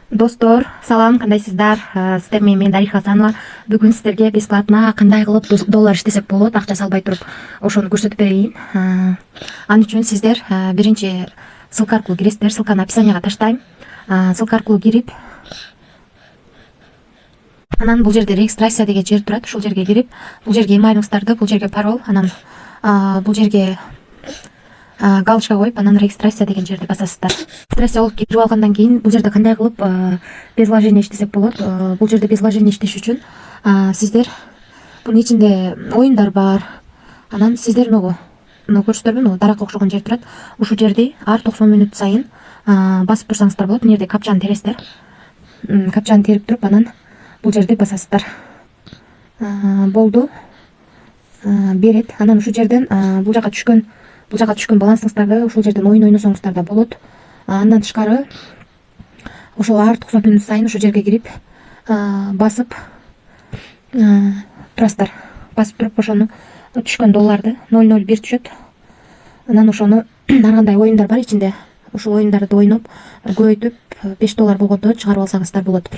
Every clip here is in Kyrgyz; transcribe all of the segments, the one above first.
Достор, салам, кандайсыздар? Сіздер мен Дариха Хасанова. Бүгін сіздерге бесплатно қандай қылып доллар іштесек болады, ақша салбай тұрып, ошоны көрсөтүп берейин. Ан үчүн сіздер биринчи ссылка аркылуу киресиздер, ссылканы описанияга таштайм. Ссылка аркылуу кирип, анан бул жерде регистрация деген жер турат, ушул жерге кирип, бул жерге имейлиңиздарды, бул жерге пароль, анан бул жерге галочка коюп, анан регистрация деген жерди басасыздар. Регистрация болуп кирип алгандан кийин бул жерде кандай кылып без вложения иштесек болот? Бул жерде без вложения иштеш үчүн сиздер бунун ичинде оюндар бар. Анан сиздер муну көрсөтөрмүн, даракка окшогон жер турат. Ушул жерди ар 90 мүнөт сайын басып турсаңыздар болот. Мына жерде капчаны тересиздер. Капчаны терип туруп, анан бул жерди басасыздар. Болду. Берет. Анан ушул жерден бул жака түшкөн балансыңыздарды ушул жерден ойносоңуздар да болот. Андан тышкары ошол ар 90 мүнөт сайын ушул жерге кирип басып турасыздар. Басып туруп ошону түшкөн долларды 001 түшөт. Анан ошону ар кандай оюндар бар ичинде. Ушул оюндарды ойноп, көбөйтүп $5 болгондо чыгарып алсаңыздар болот.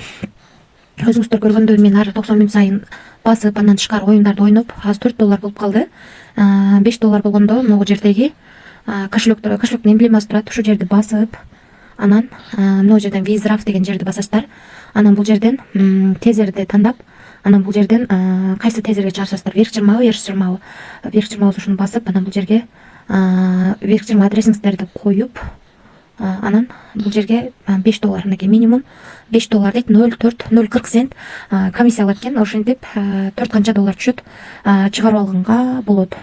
Өзүңүздөр көргөндөй мен ар 90 мүнөт сайын басып, андан тышкары оюндарды ойноп, азыр $4 болуп калды. $5 болгондо могу жердеги кошелектин эмблемасы турат. Ушул жерди басып, анан могу жерден визраф деген жерди басасыздар. Анан бул жерден тезерди тандап, анан бул жерден кайсы тезерге чыгарасыздар? Верх жырмабы, эрш жырмабы? Верх жырмабы ушуну басып, анан бул жерге верх жырма адресиңиздерди коюп, анан бул жерге $5, мынакей минимум $5 дейт, 0,40 цент комиссия алат экен. Ошентип 4 канча доллар түшөт, чыгарып алганга болот.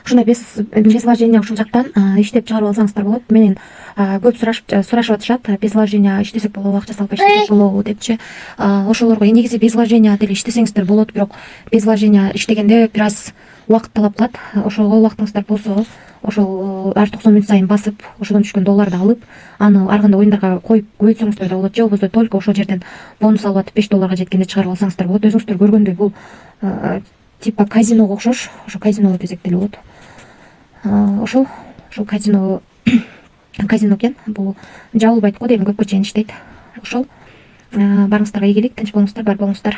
Ушундай без вложения ушул жактан иштеп чыгарып алсаңыздар болот. Менен көп сурашып атышат, без вложения иштесек болобу, акча салбай иштесек болобу депчи. Ошолорго негизи без вложения деле иштесеңиздер болот, бирок без вложения иштегенде бир аз убакыт талап кылат. Ошого убактыңыздар болсо, ошол ар 90 мүнөт сайын басып, ошодон түшкөн долларды алып, аны ар кандай оюндарга коюп көбөйтсөңүздөр да болот. Же болбосо только ошол жерден бонус алып атып $5 жеткенде чыгарып алсаңыздар болот. Өзүңүздөр көргөндөй бул типа казиного окшош, ошо казино десек деле болот. Ошол казино экен. Бул жабылбайт го дейм, көпкө чейин иштейт. Ошол барыңыздарга ийгилик, тынч болуңуздар, бар болуңуздар.